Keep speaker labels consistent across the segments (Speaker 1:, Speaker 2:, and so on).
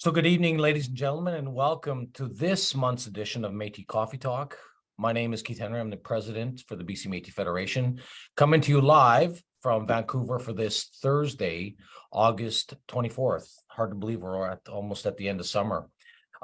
Speaker 1: So good evening, ladies and gentlemen, and welcome to this month's edition of Métis Coffee Talk. My name is Keith Henry. I'm the president for the BC Métis Federation, coming to you live from Vancouver for this Thursday, August 24th. Hard to believe we're almost at the end of summer.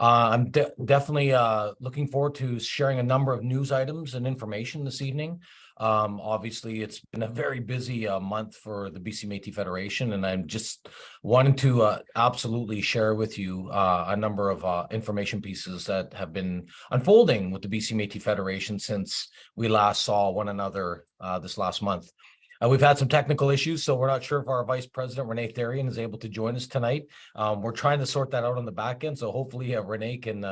Speaker 1: I'm definitely looking forward to sharing a number of news items and information this evening. Obviously, it's been a very busy month for the BC Métis Federation, and I'm just wanting to absolutely share with you a number of information pieces that have been unfolding with the BC Métis Federation since we last saw one another this last month. We've had some technical issues, so we're not sure if our Vice President, Renee Therian, is able to join us tonight. We're trying to sort that out on the back end, so hopefully Renee can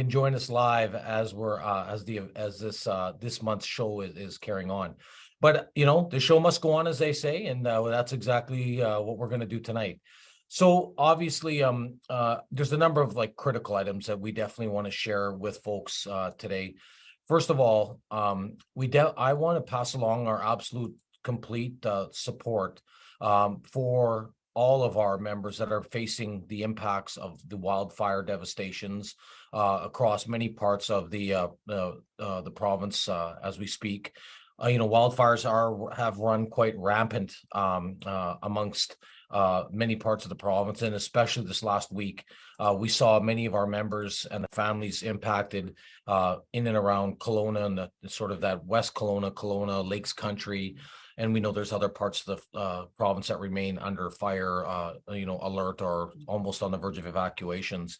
Speaker 1: join us live as we're this month's show is carrying on. But the show must go on, as they say, and that's exactly what we're going to do tonight. So obviously, there's a number of critical items that we definitely want to share with folks today. First of all, I want to pass along our absolute complete support for all of our members that are facing the impacts of the wildfire devastations across many parts of the province as we speak. Wildfires have run quite rampant amongst many parts of the province, and especially this last week, we saw many of our members and the families impacted in and around Kelowna and the sort of that West Kelowna, Lakes Country. And we know there's other parts of the province that remain under fire, alert or almost on the verge of evacuations.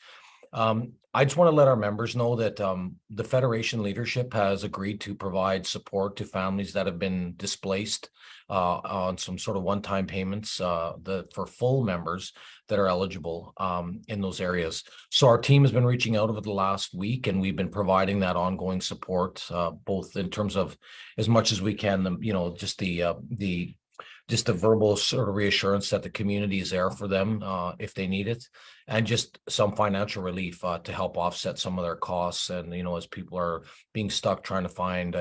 Speaker 1: I just want to let our members know that the Federation leadership has agreed to provide support to families that have been displaced on some sort of one-time payments for full members that are eligible in those areas. So our team has been reaching out over the last week, and we've been providing that ongoing support, both in terms of as much as we can, just the verbal sort of reassurance that the community is there for them if they need it, and just some financial relief to help offset some of their costs. And, as people are being stuck trying to find,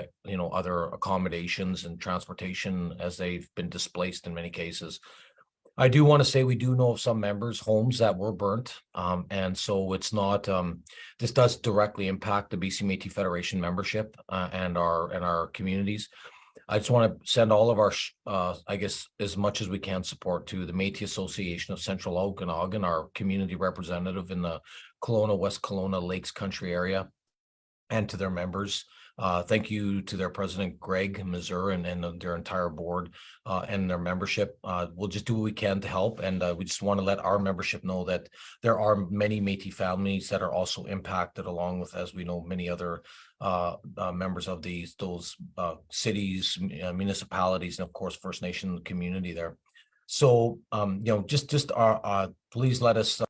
Speaker 1: other accommodations and transportation as they've been displaced in many cases. I do want to say we do know of some members' homes that were burnt. And so it's not, this does directly impact the BC Métis Federation membership and our communities. I just want to send all of our, as much as we can, support to the Métis Association of Central Okanagan, our community representative in the Kelowna, West Kelowna, Lakes Country area, and to their members. Thank you to their president, Greg Mazur, and their entire board and their membership. We'll just do what we can to help. And we just want to let our membership know that there are many Métis families that are also impacted, along with, as we know, many other members of those cities, municipalities, and of course, First Nation community there. So, please let us,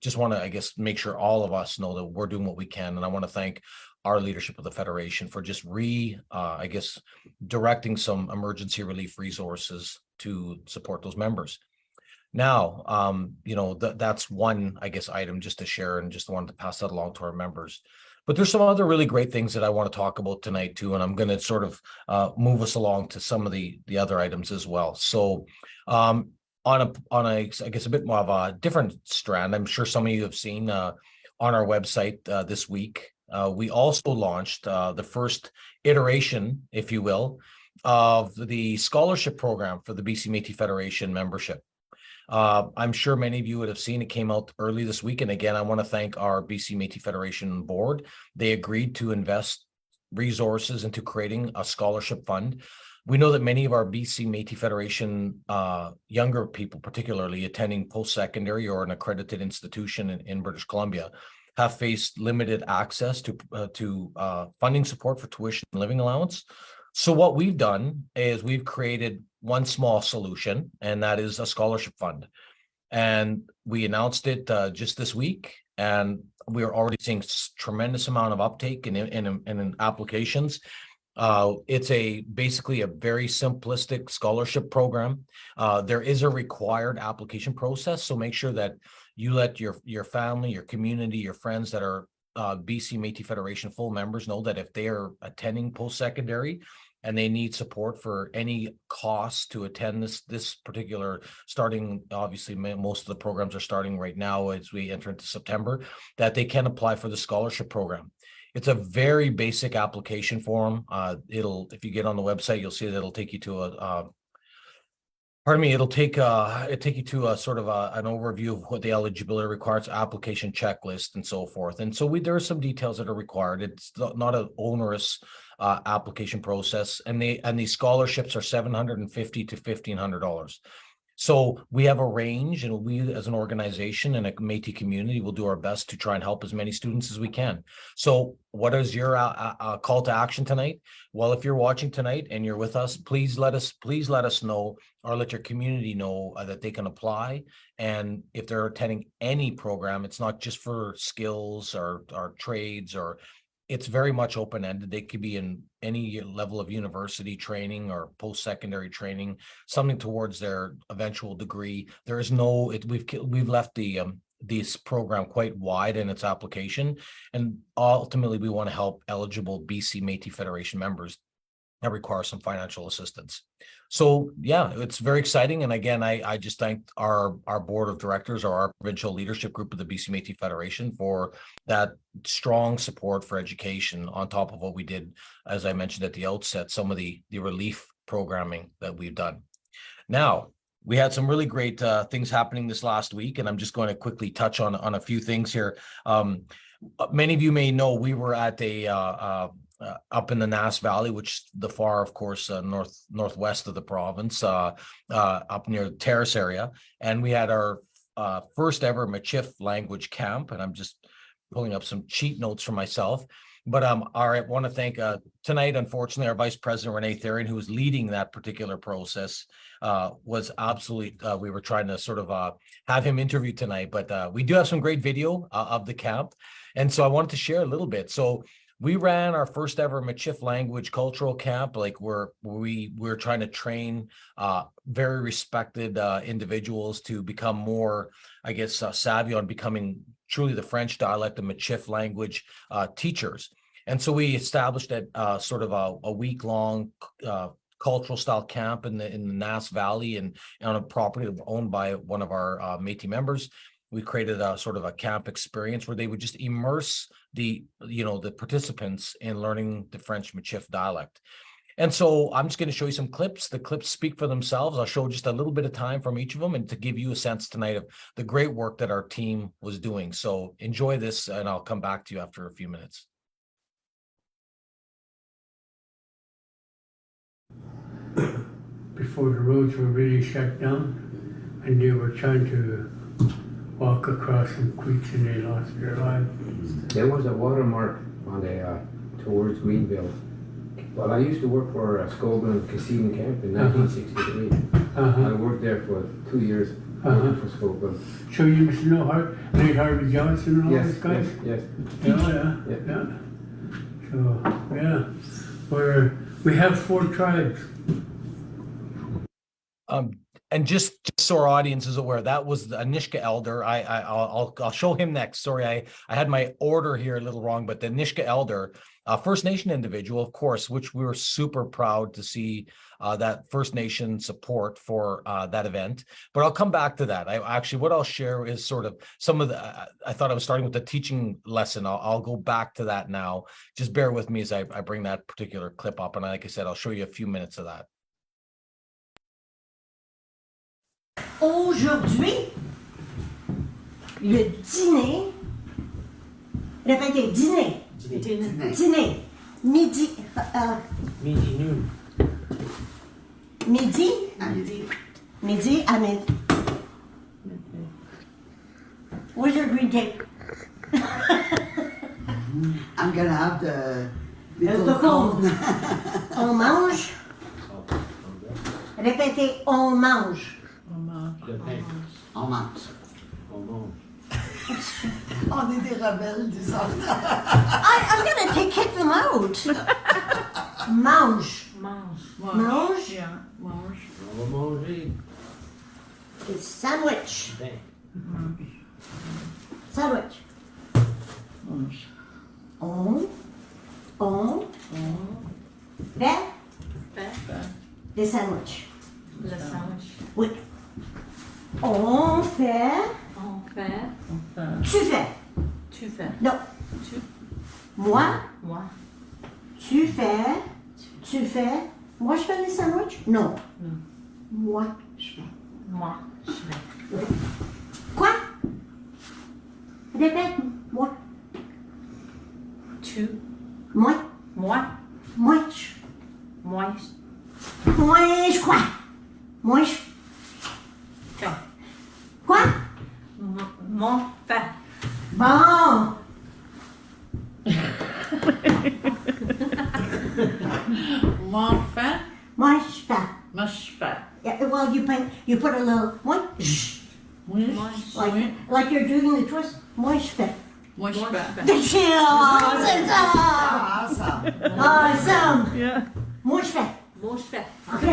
Speaker 1: just want to, make sure all of us know that we're doing what we can. And I want to thank our leadership of the Federation for just directing some emergency relief resources to support those members. Now, that's one, item just to share, and just wanted to pass that along to our members. But there's some other really great things that I want to talk about tonight too, and I'm going to sort of move us along to some of the other items as well. So, on a bit more of a different strand, I'm sure some of you have seen on our website this week. We also launched the first iteration, if you will, of the scholarship program for the BC Métis Federation membership. I'm sure many of you would have seen it came out early this week. And again, I want to thank our BC Métis Federation board. They agreed to invest resources into creating a scholarship fund. We know that many of our BC Métis Federation younger people, particularly attending post-secondary or an accredited institution in British Columbia, have faced limited access to funding support for tuition and living allowance. So what we've done is we've created one small solution, and that is a scholarship fund. And we announced it just this week, and we're already seeing tremendous amount of uptake in applications. It's basically a very simplistic scholarship program. There is a required application process, so make sure that you let your family, your community, your friends that are BC Métis Federation full members know that if they are attending post-secondary and they need support for any cost to attend this particular starting, obviously most of the programs are starting right now as we enter into September, that they can apply for the scholarship program. It's a very basic application form. If you get on the website, you'll see that it'll take you to it'll take you to a sort of an overview of what the eligibility requires, application checklist, and so forth. And so there are some details that are required. It's not an onerous application process, and these scholarships are $750 to $1,500. So we have a range, and we as an organization and a Métis community will do our best to try and help as many students as we can. So what is your call to action tonight? Well, if you're watching tonight and you're with us, please let us know, or let your community know that they can apply. And if they're attending any program, it's not just for skills or trades, or it's very much open-ended. They could be in any level of university training or post-secondary training, something towards their eventual degree. There is no, we've left this program quite wide in its application, and ultimately we want to help eligible BC Métis Federation members that require some financial assistance. So yeah, it's very exciting. And again, I just thank our board of directors, or our provincial leadership group of the BC Métis Federation, for that strong support for education, on top of what we did, as I mentioned at the outset, some of the relief programming that we've done. Now, we had some really great things happening this last week, and I'm just going to quickly touch on a few things here. Many of you may know we were at up in the Nass Valley, which the far, of course, northwest of the province, up near the Terrace area, and we had our first ever Michif language camp. And I'm just pulling up some cheat notes for myself. But I want to thank tonight, unfortunately, our Vice President Renee Therian, who was leading that particular process, was absolutely. We were trying to sort of have him interview tonight, but we do have some great video of the camp, and so I wanted to share a little bit. So we ran our first ever Michif language cultural camp. Like we're trying to train very respected individuals to become more, I guess, savvy on becoming truly the French dialect and Michif language teachers. And so we established sort of a week-long cultural style camp in the Nass Valley, and on a property owned by one of our Métis members. We created a sort of a camp experience where they would just immerse the participants in learning the French Michif dialect. And so I'm just going to show you some clips. The clips speak for themselves. I'll show just a little bit of time from each of them, and to give you a sense tonight of the great work that our team was doing. So enjoy this, and I'll come back to you after a few minutes.
Speaker 2: Before the roads were really shut down, and they were trying to walk across some creeks, and they lost their lives.
Speaker 3: There was a watermark on the towards Greenville. Well, I used to work for Scobell Casino Camp in 1963. I worked there for 2 years working for Scobell.
Speaker 2: So you must know Nate Harvey Johnson and all those guys?
Speaker 3: Yes.
Speaker 2: Yeah. So we have 4 tribes.
Speaker 1: And just so our audience is aware, that was the Nisga'a elder. I'll show him next. Sorry, I had my order here a little wrong, but the Nisga'a elder, First Nation individual, of course, which we were super proud to see that First Nation support for that event. But I'll come back to that. What I'll share is sort of some of the. I thought I was starting with the teaching lesson. I'll go back to that now. Just bear with me as I bring that particular clip up, and like I said, I'll show you a few minutes of that.
Speaker 4: Aujourd'hui, le dîner, répétez, dîner, midi,
Speaker 3: Noon.
Speaker 4: midi à midi. Where's your green tape?
Speaker 5: I'm gonna have the
Speaker 4: Le
Speaker 5: little cone.
Speaker 4: On mange. Répétez, on mange.
Speaker 5: On mange. On est des rebelles, des enfants.
Speaker 4: I'm gonna kick them out. Mange. Mange.
Speaker 6: Yeah, mange.
Speaker 3: On va manger.
Speaker 4: It's sandwich. Sandwich.
Speaker 6: Mange.
Speaker 4: On. Ver. des sandwichs.
Speaker 6: Le sandwich.
Speaker 4: Oui. On fait.
Speaker 6: On fait.
Speaker 4: Tu fais.
Speaker 6: Tu fais.
Speaker 4: Non.
Speaker 6: Tu.
Speaker 4: Moi,
Speaker 6: Moi.
Speaker 4: tu fais. Tu fais. Moi, je fais les sandwichs? Non.
Speaker 6: Non.
Speaker 4: Moi, je fais.
Speaker 6: Moi. Je fais.
Speaker 4: Quoi? Répète. Moi.
Speaker 6: Tu.
Speaker 4: Moi.
Speaker 6: Moi.
Speaker 4: Moi, je.
Speaker 6: Moi.
Speaker 4: Moi, je crois. Moi, je.
Speaker 6: Fais.
Speaker 4: Quoi?
Speaker 6: Mon fait.
Speaker 4: Bon.
Speaker 5: Mon fait,
Speaker 4: Moi, je fais.
Speaker 5: moi je fais.
Speaker 4: Yeah, well, you put a little. Moi, je.
Speaker 5: Oui,
Speaker 6: Moi.
Speaker 4: Like, like you're doing the twist. Moi, je fais.
Speaker 5: moi je
Speaker 6: Moi.
Speaker 5: fais.
Speaker 4: The chill. C'est ça.
Speaker 5: Ah, ça.
Speaker 4: Awesome.
Speaker 7: Yeah.
Speaker 4: Moi, je fais.
Speaker 6: Moi, je fais.
Speaker 4: OK.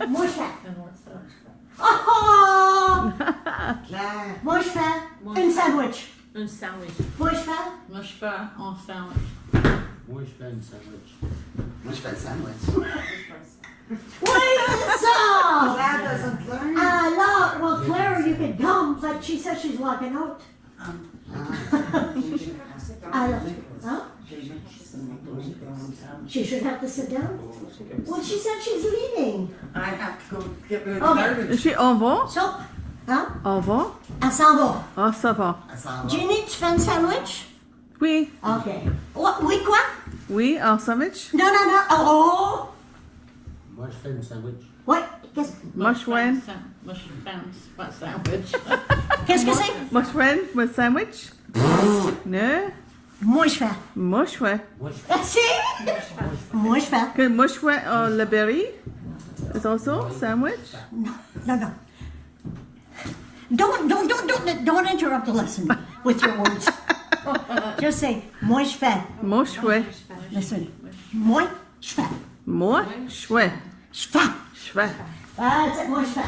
Speaker 4: Moi, je fais.
Speaker 6: Et moi, ça, je fais.
Speaker 4: Oh!
Speaker 5: Claire,
Speaker 4: Moi, je fais une sandwich.
Speaker 6: Un sandwich.
Speaker 4: Moi, je fais.
Speaker 5: moi je fais un sandwich.
Speaker 3: Moi, je fais une sandwich.
Speaker 5: Moi je fais le sandwich.
Speaker 4: Oui, c'est ça!
Speaker 5: Claire doesn't learn.
Speaker 4: Alors, well, Claire, you could come, but she says she's walking out. Alors, huh? She should have to sit down? Well, she said she's leaving.
Speaker 5: I have to go get rid of
Speaker 4: Okay.
Speaker 5: garbage.
Speaker 7: Je suis au revoir.
Speaker 4: So, hein?
Speaker 7: Au revoir.
Speaker 4: Elle s'en va.
Speaker 7: Ah, ça va.
Speaker 5: I saw
Speaker 4: Ginny, tu fais une sandwich?
Speaker 7: Oui.
Speaker 4: OK. Oui, quoi?
Speaker 7: Oui, un sandwich.
Speaker 4: Non, non, non. Oh!
Speaker 3: Moi, je fais une sandwich.
Speaker 4: Ouais, qu'est-ce
Speaker 7: Mushroom.
Speaker 5: Moi je fais un sandwich.
Speaker 4: qu'est-ce que c'est?
Speaker 7: Mushroom with sandwich. No.
Speaker 4: Moi, je fais.
Speaker 7: Mushroom.
Speaker 3: Moi, je fais.
Speaker 4: Merci! Moi, je fais.
Speaker 7: Que mushroom or the berry is also sandwich.
Speaker 4: No, no. Don't interrupt the lesson with your words. Just say, moi, je fais.
Speaker 7: Mushroom.
Speaker 4: Listen. Moi, je fais.
Speaker 7: Mushroom.
Speaker 4: Je fais.
Speaker 7: Shwe.
Speaker 4: That's it, moi, je fais.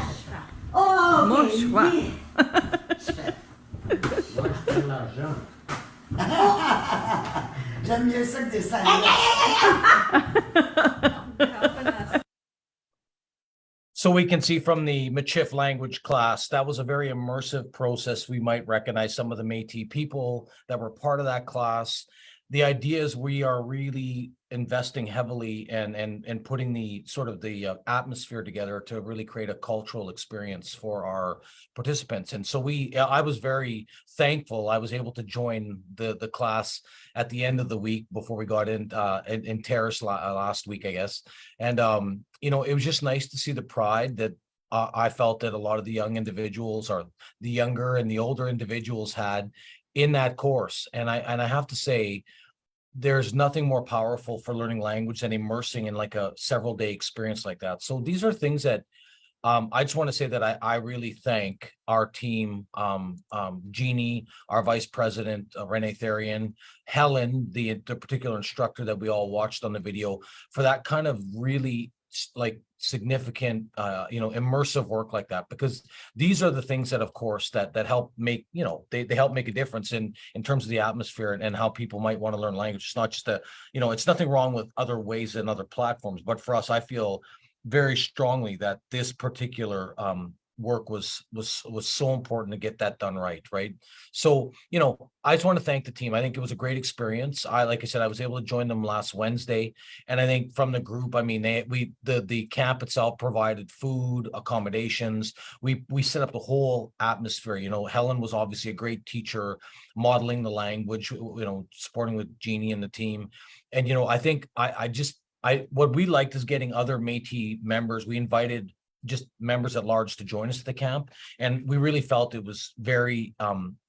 Speaker 4: Oh,
Speaker 7: Moi,
Speaker 4: okay.
Speaker 7: je fais.
Speaker 3: Moi, je fais l'argent.
Speaker 5: J'aime mieux ça que des sandwichs.
Speaker 1: So we can see from the Michif language class, that was a very immersive process. We might recognize some of the Métis people that were part of that class. The idea is we are really investing heavily and putting the sort of the atmosphere together to really create a cultural experience for our participants. And so I was very thankful I was able to join the class at the end of the week before we got in Terrace last week, I guess. And you know, it was just nice to see the pride that I felt that a lot of the young individuals, or the younger and the older individuals, had in that course. And I have to say, there's nothing more powerful for learning language than immersing in like a several day experience like that. So these are things that I just want to say that I really thank our team, Jeannie, our vice president, Renee Therian, Helen, the particular instructor that we all watched on the video, for that kind of really like significant, you know, immersive work like that, because these are the things that, of course, that help make, you know, they help make a difference in terms of the atmosphere and how people might want to learn language. It's not just you know, it's nothing wrong with other ways and other platforms, but for us, I feel very strongly that this particular work was so important to get that done right. So, you know, I just want to thank the team. I think it was a great experience. Like I said, I was able to join them last Wednesday, and I think from the group, I mean, the camp itself provided food, accommodations. We set up the whole atmosphere. You know, Helen was obviously a great teacher, modeling the language, you know, supporting with Jeannie and the team. And, you know, I think what we liked is getting other Métis members. We invited just members at large to join us at the camp, and we really felt it was very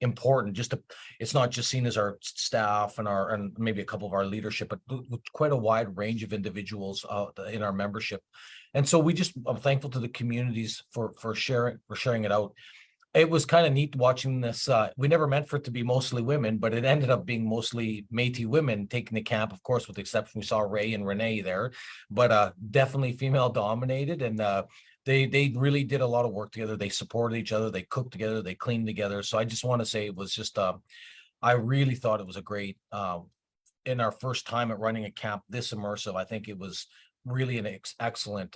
Speaker 1: important. It's not just seen as our staff and maybe a couple of our leadership, but quite a wide range of individuals in our membership. And so I'm thankful to the communities for sharing it out. It was kind of neat watching this. We never meant for it to be mostly women, but it ended up being mostly Métis women taking the camp, of course, with the exception we saw Ray and Renee there, but definitely female dominated. And they really did a lot of work together. They supported each other. They cooked together. They cleaned together. So I just want to say it was just, I really thought it was a great, in our first time at running a camp this immersive. I think it was really an excellent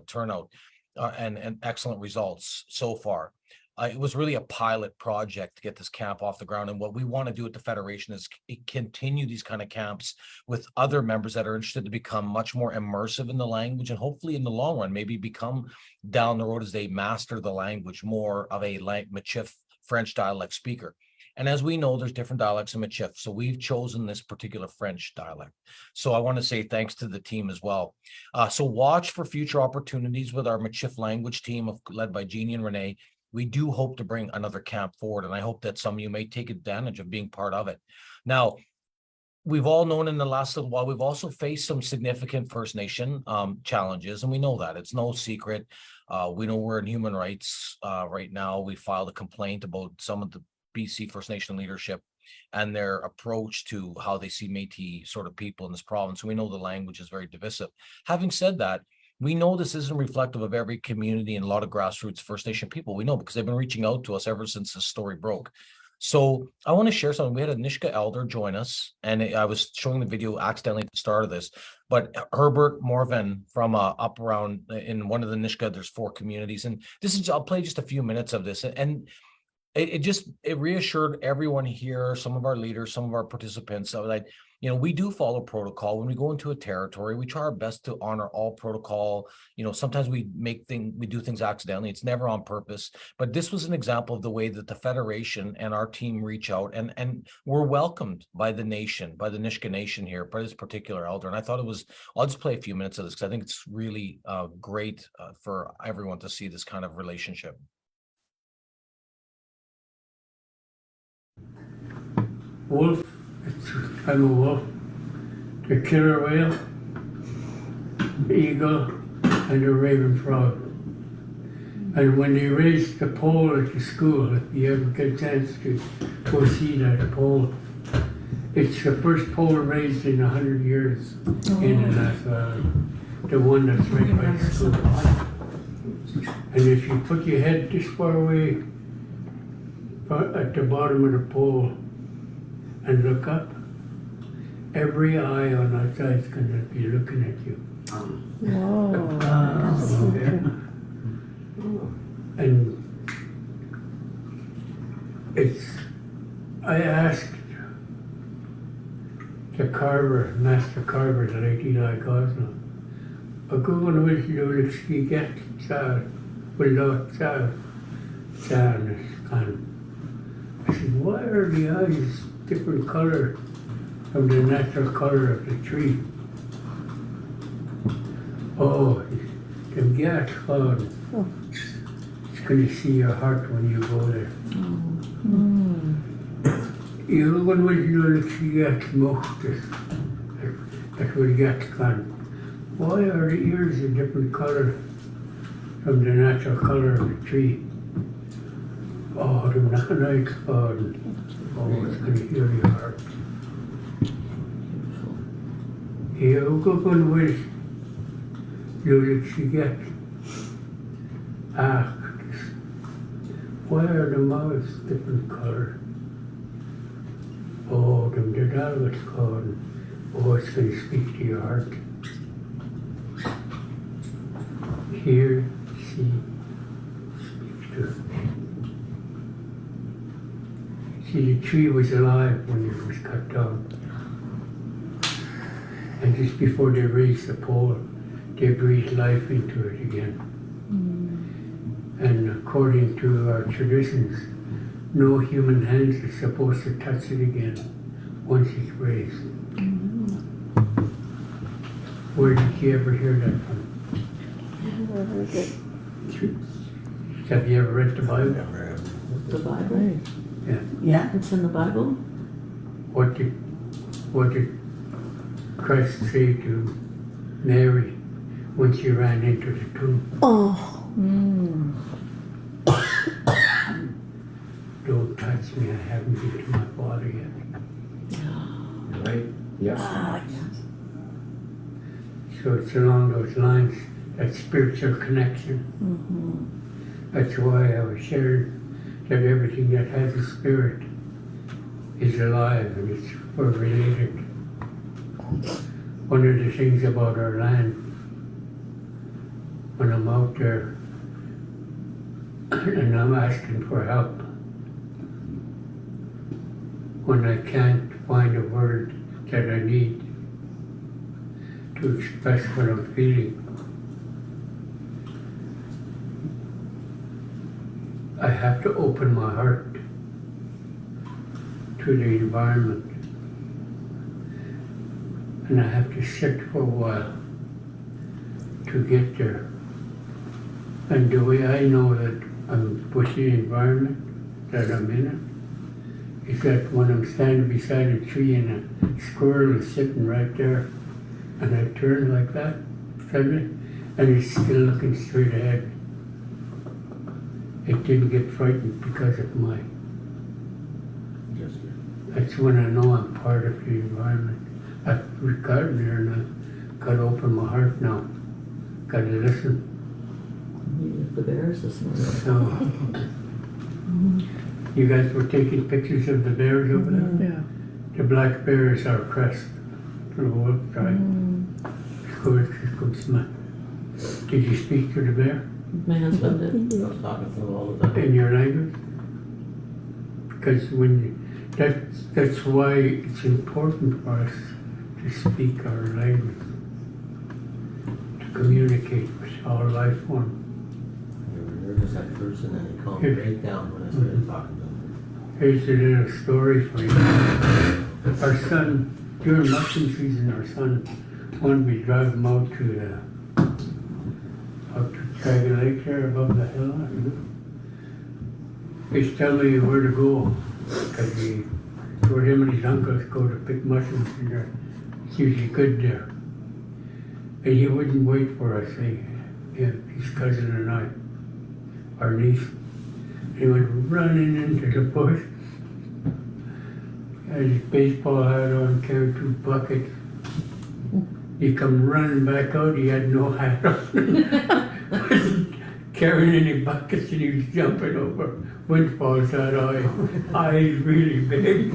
Speaker 1: turnout and excellent results so far. It was really a pilot project to get this camp off the ground. And what we want to do at the Federation is continue these kind of camps with other members that are interested to become much more immersive in the language, and hopefully in the long run, maybe become down the road as they master the language, more of a Michif French dialect speaker. And as we know, there's different dialects in Michif. So we've chosen this particular French dialect. So I want to say thanks to the team as well. So watch for future opportunities with our Michif language team led by Jeannie and Renee. We do hope to bring another camp forward, and I hope that some of you may take advantage of being part of it. Now, we've all known in the last little while, we've also faced some significant First Nation challenges, and we know that. It's no secret. We know we're in human rights right now. We filed a complaint about some of the BC First Nation leadership and their approach to how they see Métis sort of people in this province. We know the language is very divisive. Having said that, we know this isn't reflective of every community and a lot of grassroots First Nation people. We know because they've been reaching out to us ever since this story broke. So I want to share something. We had a Nisga'a elder join us, and I was showing the video accidentally at the start of this, but Herbert Morvan from up around in one of the Nisga'a, there's 4 communities. And this is, I'll play just a few minutes of this. And it reassured everyone here, some of our leaders, some of our participants, that, you know, we do follow protocol. When we go into a territory, we try our best to honor all protocol. You know, sometimes we do things accidentally. It's never on purpose. But this was an example of the way that the Federation and our team reach out and we're welcomed by the nation, by the Nisga'a Nation here, by this particular elder. And I thought I'll just play a few minutes of this because I think it's really great for everyone to see this kind of relationship.
Speaker 2: Wolf, it's I'm a wolf, the killer whale, the eagle, and the raven frog. And when they raised the pole at the school, if you ever get a chance to go see that pole, it's the first pole raised in 100 years in the Nass Valley, the one that's right by the school. And if you put your head this far away at the bottom of the pole, and look up, every eye on that side is going to be looking at you. And I asked the carver, master carver, the late Eli Gosnell, a good wish you to see get child, will child, I said, why are the eyes different color from the natural color of the tree? Oh, the gas cloud. It's going to see your heart when you go there. You know when you see that smoke, that's what gets gone. Why are the ears a different color from the natural color of the tree? Oh, the night cloud. Oh, it's going to heal your heart. You go on with you get asked, why are the mouths different color? Oh, the Dalwit's called. Oh, it's going to speak to your heart. Hear, see, speak to. See, the tree was alive when it was cut down. And just before they raised the pole, they breathed life into it again. And according to our traditions, no human hands are supposed to touch it again once it's raised. Where did you ever hear that from? Have you ever read the Bible?
Speaker 8: The Bible?
Speaker 2: Yeah.
Speaker 8: Yeah, it's in the Bible.
Speaker 2: What did Christ say to Mary when she ran into the tomb?
Speaker 7: Oh.
Speaker 2: Don't touch me, I haven't been to my Father yet.
Speaker 3: Right? Yeah.
Speaker 2: So it's along those lines, that spiritual connection. That's why I was sharing that everything that has a spirit is alive and we're related. one of the things about our land, when I'm out there and I'm asking for help, when I can't find a word that I need to express what I'm feeling, I have to open my heart to the environment. And I have to sit for a while to get there. And the way I know that I'm with the environment that I'm in is that when I'm standing beside a tree and a squirrel is sitting right there, and I turn like that suddenly, and it's still looking straight ahead. It didn't get frightened because of my. That's when I know I'm part of the environment. I've gotten there and I've got to open my heart now. Got to listen.
Speaker 8: If the bears this morning.
Speaker 2: So, you guys were taking pictures of the bears over there?
Speaker 7: Yeah.
Speaker 2: The black bear is our crest for the wolf tribe. Did you speak to the bear
Speaker 8: My husband did. I was talking to him all the time.
Speaker 2: in your language? Because that's why it's important for us to speak our language, to communicate with all life forms.
Speaker 8: They were nervous at first and then they calmed right down when I started talking to them.
Speaker 2: Here's a little story for you. Our son, during mushroom season, our son wanted me to drive him out to Dragon Lake there above the hill. He's telling me where to go, because where him and his uncles go to pick mushrooms, and they're it's usually good there. And he wouldn't wait for us, his cousin and I, our niece. He went running into the bush, had his baseball hat on, carried 2 buckets. He come running back out, he had no hat on. Wasn't carrying any buckets, and he was jumping over windfalls that eyes really big.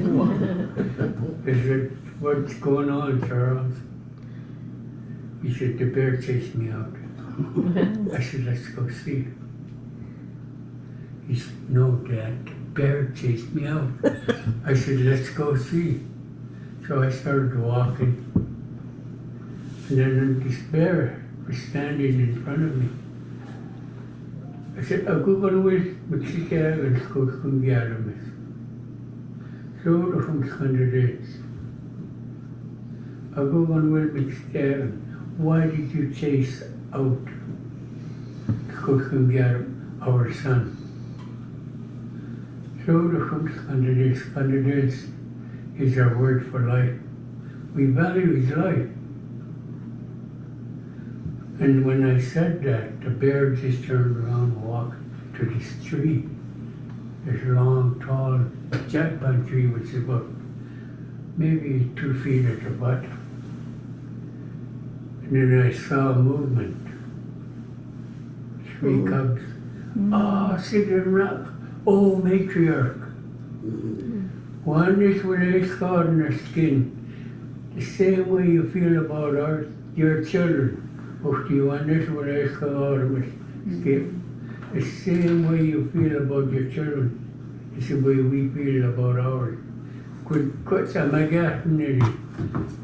Speaker 2: I said, what's going on, Charles? He said, the bear chased me out. I said, let's go see. He said, no, Dad, the bear chased me out. I said, let's go see. So I started walking. And then this bear was standing in front of me. I said, ako ka naman magsikiagan ko kung gyaramis. So, from candidates. Ako ka naman magsikiagan. Why did you chase out kung our son? So, from candidates. Candidates is our word for life. We value his life. And when I said that, the bear just turned around and walked to this tree, this long, tall jackpine tree, which is about maybe 2 feet at the butt. And then I saw a movement. 3 cubs. Oh, sit and rock. Oh, matriarch. One is with a scar on their skin. The same way you feel about your children. Of you understand I scar on my skin. The same way you feel about your children is the way we feel about ours. Quits a magatnity.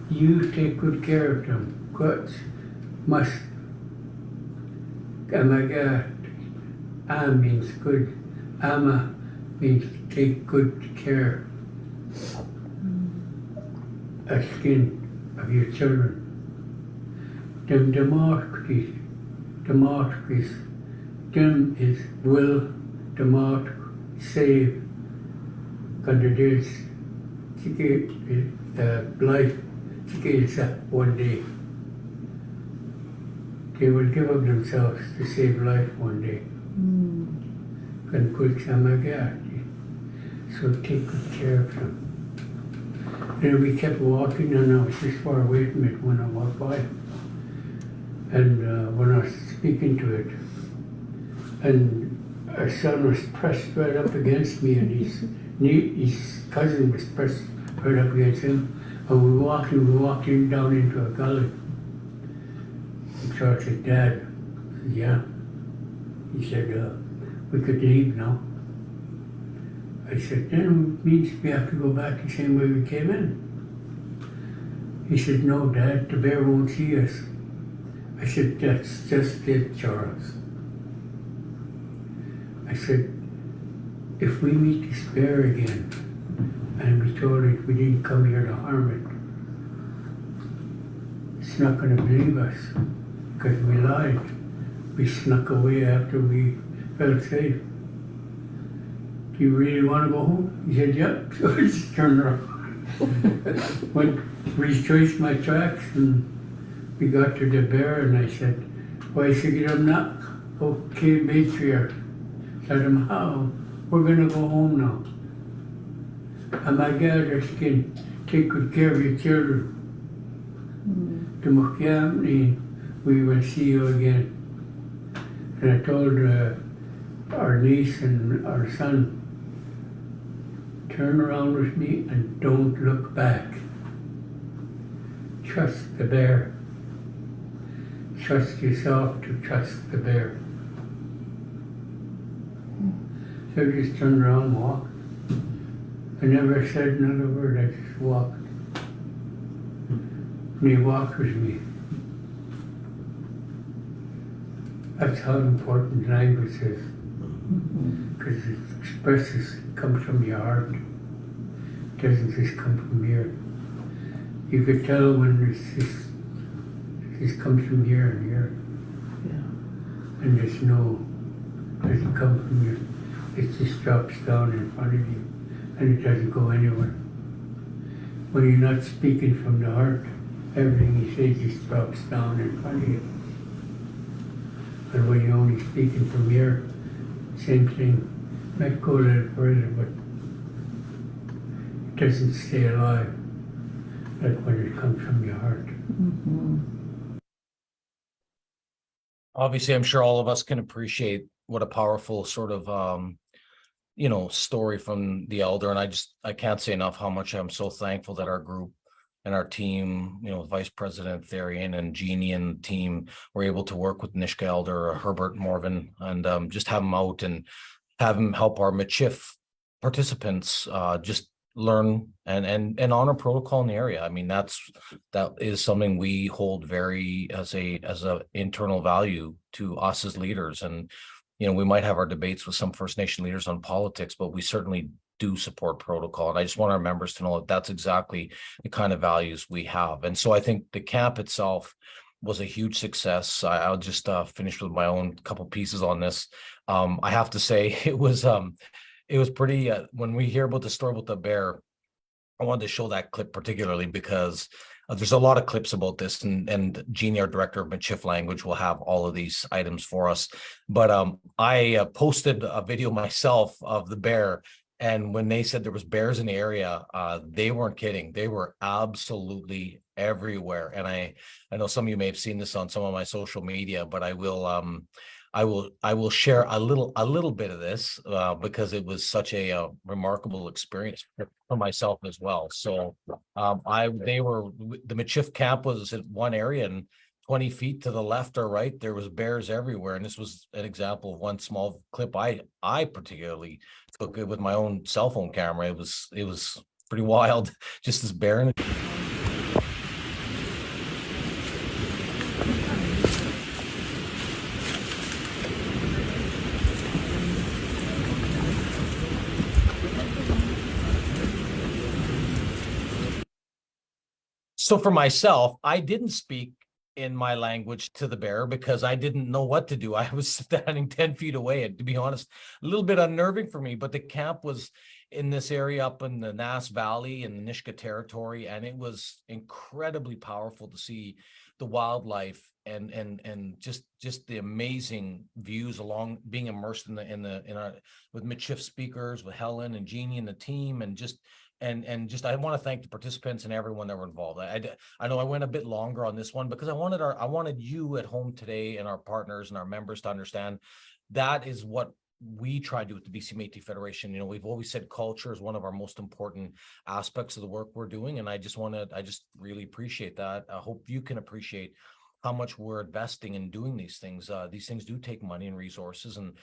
Speaker 2: You take good care of them. Quits must. Amagat. Am means good. Ama means take good care. A skin of your children. Demarcus, Dem is will, Demarc, save, candidates, life, one day. They will give up themselves to save life one day. Can put some so take good care of them. And we kept walking, and I was just far away from it when I walked by. And when I was speaking to it, and our son was pressed right up against me, and his cousin was pressed right up against him. And we walked in down into a gully. And so I said, Dad, I said, yeah. He said, we could leave now. I said, then it means we have to go back the same way we came in. He said, no, Dad, the bear won't see us. I said, that's just it, Charles. I said, if we meet this bear again, and we told it we didn't come here to harm it, it's not going to believe us, because we lied. We snuck away after we felt safe. Do you really want to go home? He said, yep. So I just turned around. Went, retraced my tracks, and we got to the bear, and I said, why should get him knock? Okay, matriarch. Said him, how? We're going to go home now. And my God, can take good care of your children. To Mukiamni, we will see you again. And I told our niece and our son, turn around with me and don't look back. Trust the bear. Trust yourself to trust the bear. So I just turned around and walked. I never said another word, I just walked. And he walked with me. That's how important language is. Because it expresses, it comes from your heart. It doesn't just come from here. You could tell when it just comes from here and here. And there's no, doesn't come from here. It just drops down in front of you and it doesn't go anywhere. When you're not speaking from the heart, everything you say just drops down in front of you. And when you're only speaking from here, same thing. Might go a little further, but it doesn't stay alive like when it comes from your heart.
Speaker 1: Obviously, I'm sure all of us can appreciate what a powerful sort of, story from the elder. And I can't say enough how much I'm so thankful that our group and our team, Vice President Therian and Jeannie and the team were able to work with Nishka Elder, Herbert Morvan, and just have him out and have him help our Michif participants just learn and honor protocol in the area. I mean, that is something we hold very as a internal value to us as leaders. And we might have our debates with some First Nation leaders on politics, but we certainly do support protocol. And I just want our members to know that that's exactly the kind of values we have. And so I think the camp itself was a huge success. I'll just finish with my own couple pieces on this. I have to say it was pretty, when we hear about the story about the bear, I wanted to show that clip particularly because there's a lot of clips about this, and Jeannie, our director of Michif language, will have all of these items for us. But I posted a video myself of the bear, and when they said there was bears in the area, they weren't kidding. They were absolutely everywhere. And I know some of you may have seen this on some of my social media, but I will share a little bit of this because it was such a remarkable experience for myself as well. So the Michif camp was at one area, and 20 feet to the left or right, there was bears everywhere. And this was an example of one small clip I particularly took it with my own cell phone camera. It was pretty wild, just this bear in the So for myself, I didn't speak in my language to the bear because I didn't know what to do. I was standing 10 feet away, and to be honest, a little bit unnerving for me, but the camp was in this area up in the Nass Valley in the Nishka territory, and it was incredibly powerful to see the wildlife and just the amazing views along being immersed in our with Michif speakers, with Helen and Jeannie and the team, and just I want to thank the participants and everyone that were involved. I know I went a bit longer on this one because I wanted you at home today and our partners and our members to understand that is what we try to do with the BC Métis Federation. You know, we've always said culture is one of our most important aspects of the work we're doing. And I just really appreciate that. I hope you can appreciate how much we're investing in doing these things. These things do take money and resources, and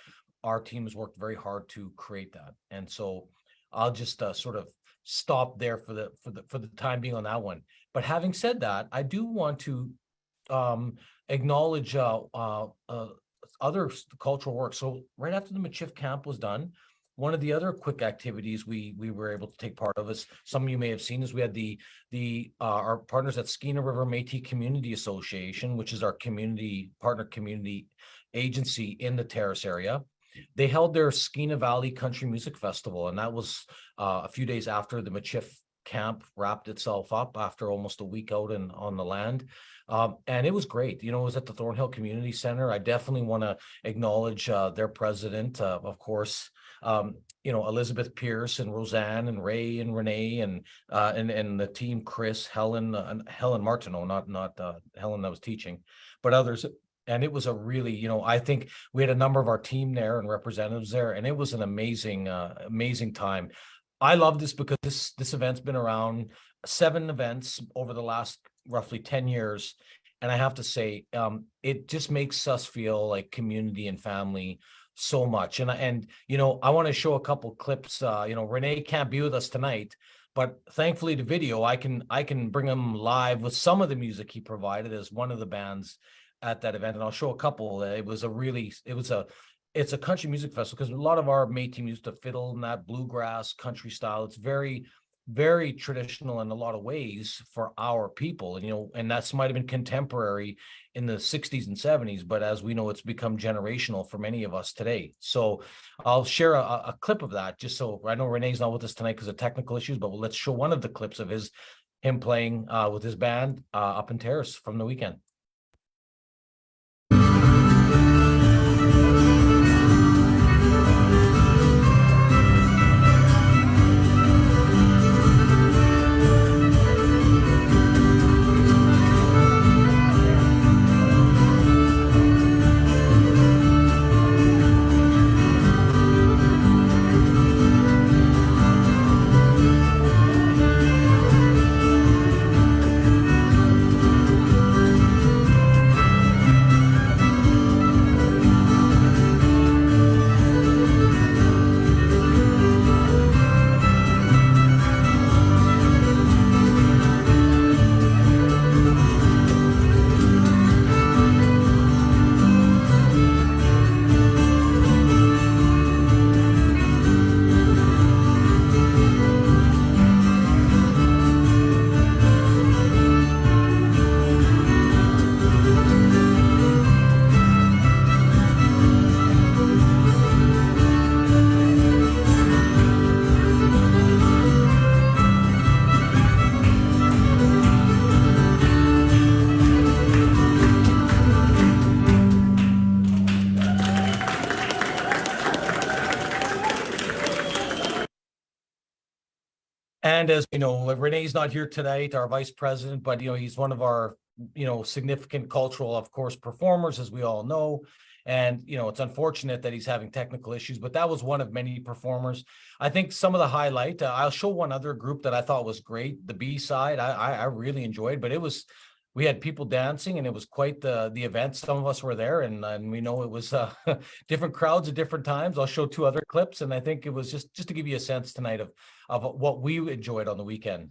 Speaker 1: our team has worked very hard to create that. And so I'll just sort of stop there for the time being on that one. But having said that, I do want to acknowledge other cultural work. So right after the Michif camp was done, one of the other quick activities we were able to take part of, is some of you may have seen, is we had our partners at Skeena River Métis Community Association, which is our partner community agency in the Terrace area. They held their Skeena Valley Country Music Festival, and that was a few days after the Michif camp wrapped itself up, after almost a week out on the land. And it was great. You know, it was at the Thornhill Community Center. I definitely want to acknowledge their president, of course, you know, Elizabeth Pierce and Roseanne and Ray and Renee and the team, Chris, Helen Martineau, not Helen that was teaching, but others. And it was a really, you know, I think we had a number of our team there and representatives there, and it was an amazing time. I love this because this event's been around, 7 events over the last roughly 10 years. And I have to say, it just makes us feel like community and family so much. And you know, I want to show a couple clips. You know, Renee can't be with us tonight, but thankfully the video, I can bring him live with some of the music he provided as one of the bands at that event. And I'll show a couple. It's a country music festival, because a lot of our Métis used to fiddle in that bluegrass country style. It's very, very traditional in a lot of ways for our people. And, you know, and that's might've been contemporary in the 60s and 70s, but as we know, it's become generational for many of us today. So I'll share a clip of that, just so I know Renee's not with us tonight because of technical issues, but let's show one of the clips of him playing with his band up in Terrace from the weekend. And as you know, Renee's not here tonight, our vice president, but, you know, he's one of our, you know, significant cultural, of course, performers, as we all know. And, you know, it's unfortunate that he's having technical issues, but that was one of many performers. I think some of the highlight, I'll show one other group that I thought was great. The B side, I really enjoyed, but we had people dancing, and it was quite the event. Some of us were there, and we know it was different crowds at different times. I'll show 2 other clips, and I think it was just to give you a sense tonight of what we enjoyed on the weekend.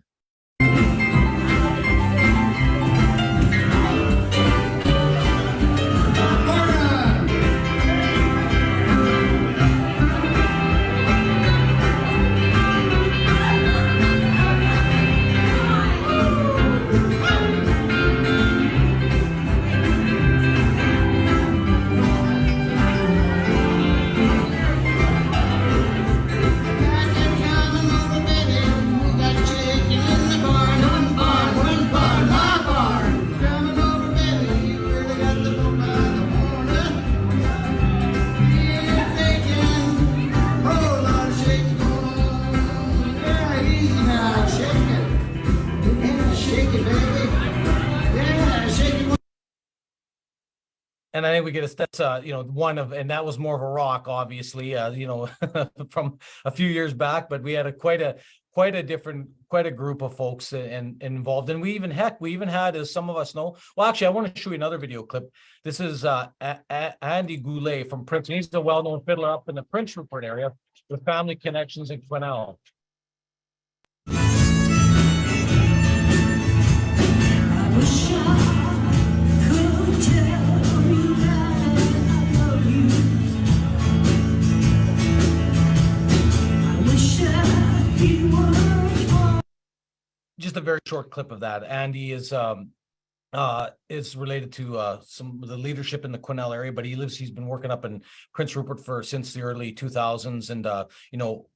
Speaker 9: Got
Speaker 1: And I think we get that's one of, and that was more of a rock, obviously, from a few years back, but we had quite a group of folks and involved. And we even had, as some of us know, well, actually, I want to show you another video clip. This is Andy Goulet from Prince. He's a well-known fiddler up in the Prince Rupert area with family connections in Quesnel. Just a very short clip of that. Andy is related to some of the leadership in the Quesnel area, but he's been working up in Prince Rupert since the early 2000s, and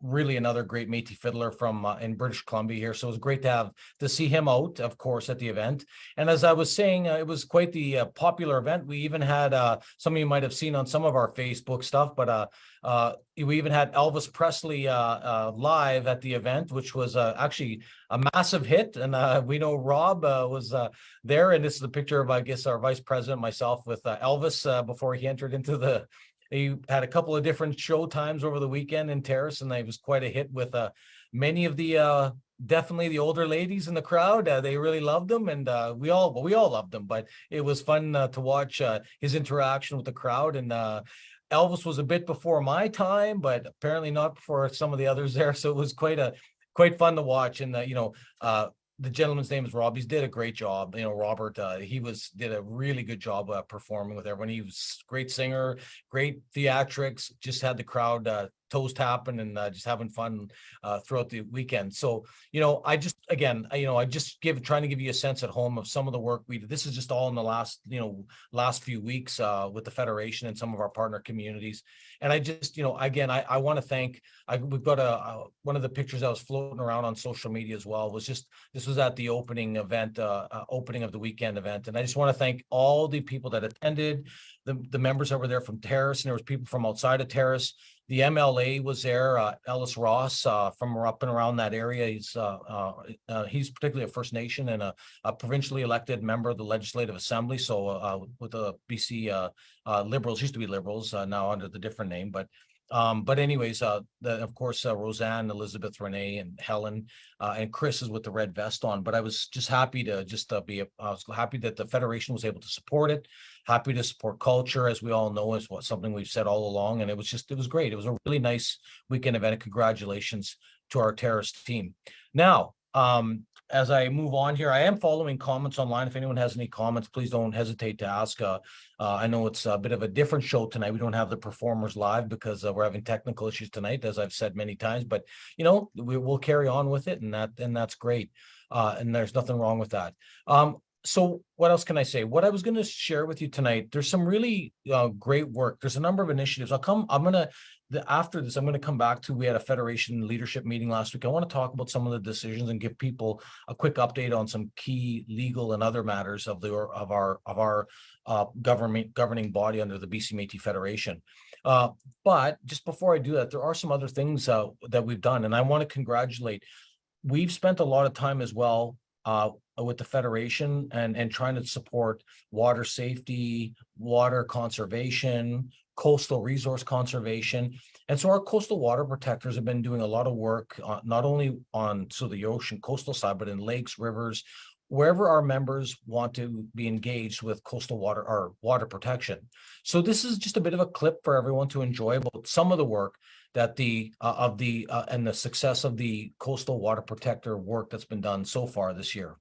Speaker 1: really another great Métis fiddler from in British Columbia here. So it was great to see him out, of course, at the event. And as I was saying, it was quite the popular event. We even had some of you might have seen on some of our Facebook stuff, but we even had Elvis Presley live at the event, which was actually a massive hit. And we know Rob was there, and this is a picture of, I guess, our vice president, myself, with Elvis before he entered into he had a couple of different show times over the weekend in Terrace, and it was quite a hit with many of the definitely the older ladies in the crowd. They really loved him, and we all loved him, but it was fun to watch his interaction with the crowd. And Elvis was a bit before my time, but apparently not before some of the others there. So it was quite fun to watch. And the gentleman's name is Rob. He did a great job. Robert, did a really good job performing with everyone. He was a great singer, great theatrics, just had the crowd toes tapping and just having fun throughout the weekend. So, I just trying to give you a sense at home of some of the work we did. This is just all in the last few weeks with the Federation and some of our partner communities. And I just, I want to thank, we've got one of the pictures that was floating around on social media as well, this was at the opening event, opening of the weekend event. And I just want to thank all the people that attended, the members that were there from Terrace, and there was people from outside of Terrace. The MLA was there, Ellis Ross, from up and around that area. He's particularly a First Nation and a provincially elected member of the Legislative Assembly. So with the BC Liberals, used to be Liberals, now under the different name. But anyways, of course, Roseanne, Elizabeth, Renee, and Helen, and Chris is with the red vest on. But I was just happy to I was happy that the Federation was able to support it. Happy to support culture, as we all know, is something we've said all along. And it was great. It was a really nice weekend event. And congratulations to our Terrace team. Now, as I move on here, I am following comments online. If anyone has any comments, please don't hesitate to ask. I know it's a bit of a different show tonight. We don't have the performers live because we're having technical issues tonight, as I've said many times. But we'll carry on with it, and that's great. And there's nothing wrong with that. So what else can I say? What I was going to share with you tonight, there's some really great work. There's a number of initiatives. After this, I'm going to come back to, we had a Federation leadership meeting last week. I want to talk about some of the decisions and give people a quick update on some key legal and other matters of our governing body under the BC Métis Federation. But just before I do that, there are some other things that we've done, and I want to congratulate. We've spent a lot of time as well with the Federation and trying to support water safety, water conservation, coastal resource conservation. And so our coastal water protectors have been doing a lot of work, not only on the ocean coastal side, but in lakes, rivers, wherever our members want to be engaged with coastal water or water protection. So this is just a bit of a clip for everyone to enjoy about some of the work that and the success of the coastal water protector work that's been done so far this year.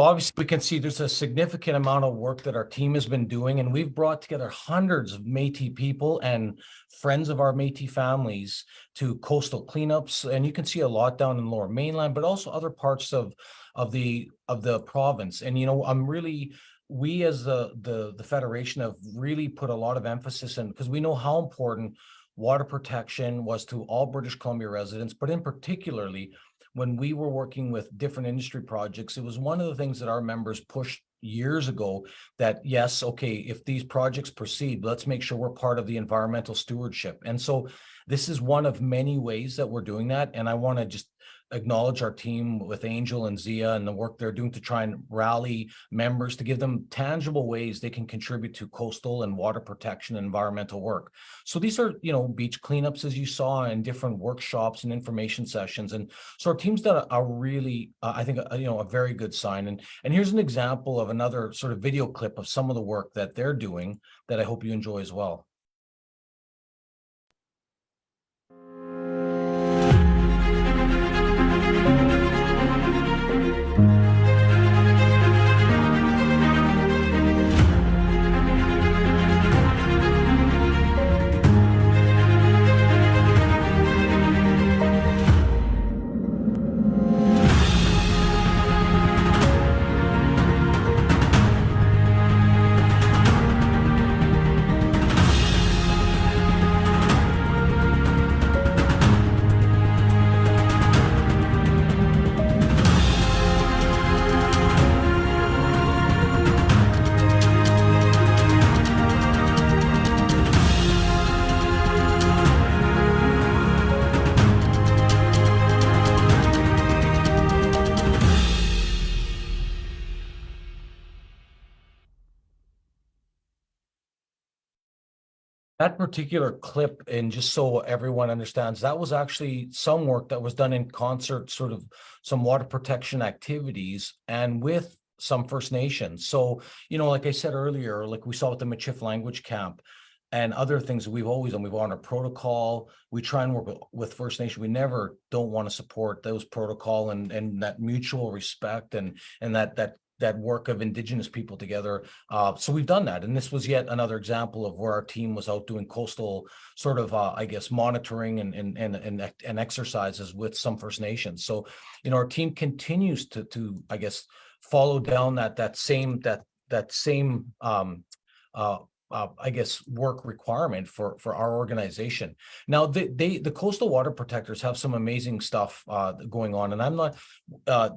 Speaker 1: obviously we can see there's a significant amount of work that our team has been doing, and we've brought together hundreds of Métis people and friends of our Métis families to coastal cleanups. And you can see a lot down in Lower Mainland, but also other parts of the province. And, we as the Federation have really put a lot of emphasis in, because we know how important water protection was to all British Columbia residents, but in particularly when we were working with different industry projects, it was one of the things that our members pushed years ago, that yes, okay, if these projects proceed, let's make sure we're part of the environmental stewardship. And so this is one of many ways that we're doing that. And I want to just acknowledge our team with Angel and Zia and the work they're doing to try and rally members to give them tangible ways they can contribute to coastal and water protection and environmental work. So these are, beach cleanups, as you saw, and different workshops and information sessions. And so our team's done a really, I think, a very good sign. And here's an example of another sort of video clip of some of the work that they're doing that I hope you enjoy as well. That particular clip, and just so everyone understands, that was actually some work that was done in concert, sort of some water protection activities and with some First Nations. So, like I said earlier, like we saw with the Michif language camp and other things we've always done, we've honored protocol. We try and work with First Nation. We never don't want to support those protocol and that mutual respect and that work of Indigenous people together. So we've done that. And this was yet another example of where our team was out doing coastal sort of, monitoring and exercises with some First Nations. So, our team continues to follow down that same work requirement for our organization. Now, the coastal water protectors have some amazing stuff going on, and I'm not.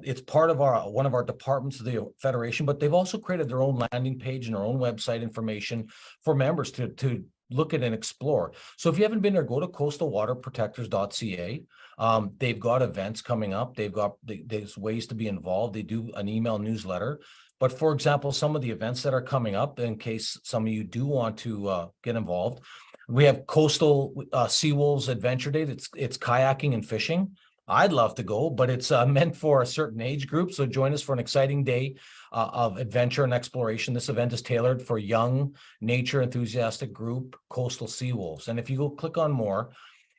Speaker 1: It's part of one of our departments of the Federation, but they've also created their own landing page and their own website information for members to look at and explore. So if you haven't been there, go to coastalwaterprotectors.ca. They've got events coming up. There's ways to be involved. They do an email newsletter. But for example, some of the events that are coming up, in case some of you do want to get involved, we have Coastal Seawolves Adventure Day. It's kayaking and fishing. I'd love to go, but it's meant for a certain age group. So join us for an exciting day of adventure and exploration. This event is tailored for young, nature enthusiastic group, Coastal Seawolves. And if you go click on more,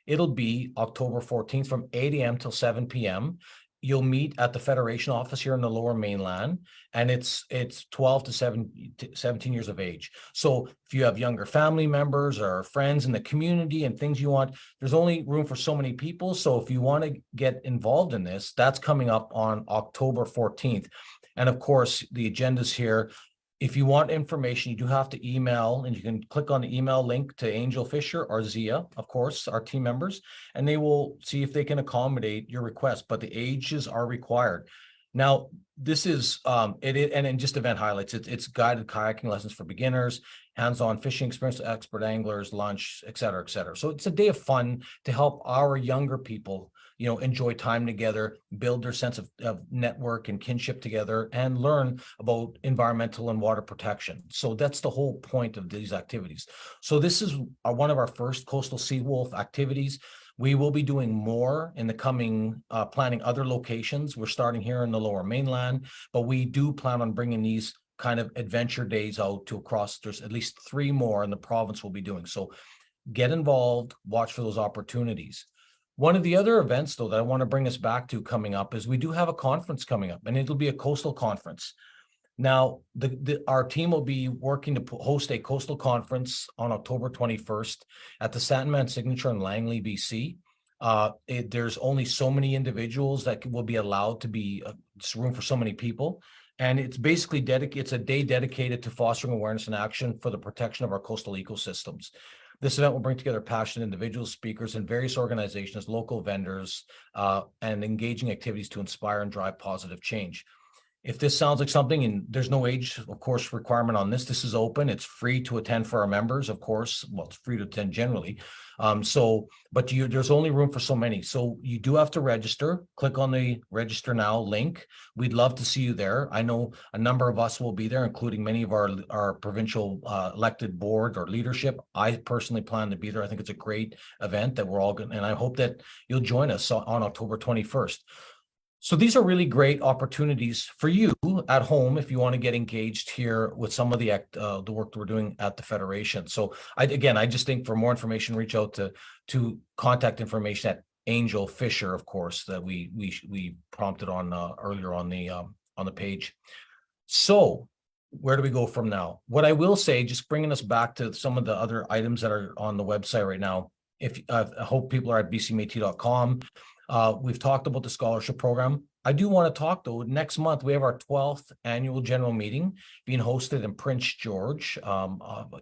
Speaker 1: it'll be October 14th from 8 a.m. till 7 p.m. You'll meet at the Federation office here in the Lower Mainland, and it's 12 to 17 years of age. So if you have younger family members or friends in the community and things you want, there's only room for so many people. So if you want to get involved in this, that's coming up on October 14th. And of course, the agenda's here. If you want information, you do have to email, and you can click on the email link to Angel Fisher or Zia, of course, our team members, and they will see if they can accommodate your request, but the ages are required. Now, this is, and in just event highlights, it's guided kayaking lessons for beginners, hands-on fishing experience, expert anglers, lunch, et cetera, et cetera. So it's a day of fun to help our younger people, enjoy time together, build their sense of network and kinship together, and learn about environmental and water protection. So that's the whole point of these activities. So this is one of our first Coastal Seawolf activities. We will be doing more in the coming, planning other locations. We're starting here in the Lower Mainland, but we do plan on bringing these kind of adventure days out to across. There's at least 3 more in the province we'll be doing. So get involved, watch for those opportunities. One of the other events, though, that I want to bring us back to coming up is we do have a conference coming up, and it'll be a coastal conference. Now, our team will be working to host a coastal conference on October 21st at the Sandman Signature in Langley, BC. There's only so many individuals that will be allowed to be, it's room for so many people. And it's basically it's a day dedicated to fostering awareness and action for the protection of our coastal ecosystems. This event will bring together passionate individuals, speakers, and various organizations, local vendors, and engaging activities to inspire and drive positive change. If this sounds like something, and there's no age, of course, requirement on this, this is open. It's free to attend for our members, of course. Well, it's free to attend generally. But there's only room for so many. So you do have to register. Click on the register now link. We'd love to see you there. I know a number of us will be there, including many of our provincial elected board or leadership. I personally plan to be there. I think it's a great event that we're all going, and I hope that you'll join us on October 21st. So these are really great opportunities for you at home if you want to get engaged here with some of the work that we're doing at the Federation. So I just think for more information, reach out to contact information at Angel Fisher, of course, that we prompted on earlier on the page. So where do we go from now? What I will say, just bringing us back to some of the other items that are on the website right now. I hope people are at bcmet.com. We've talked about the scholarship program. I do want to talk, though, next month we have our 12th annual general meeting being hosted in Prince George,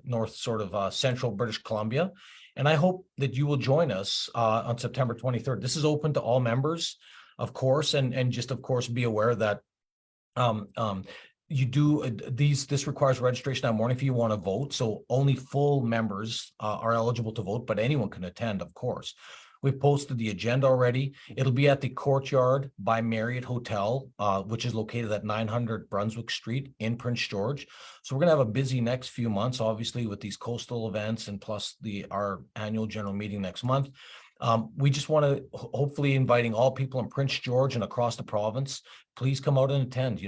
Speaker 1: north central British Columbia. And I hope that you will join us on September 23rd. This is open to all members, of course, and just, of course, be aware that this requires registration that morning if you want to vote. So only full members are eligible to vote, but anyone can attend, of course. We've posted the agenda already. It'll be at the Courtyard by Marriott Hotel, which is located at 900 Brunswick Street in Prince George. So we're going to have a busy next few months, obviously, with these coastal events and plus our annual general meeting next month. We just want to hopefully inviting all people in Prince George and across the province. Please come out and attend.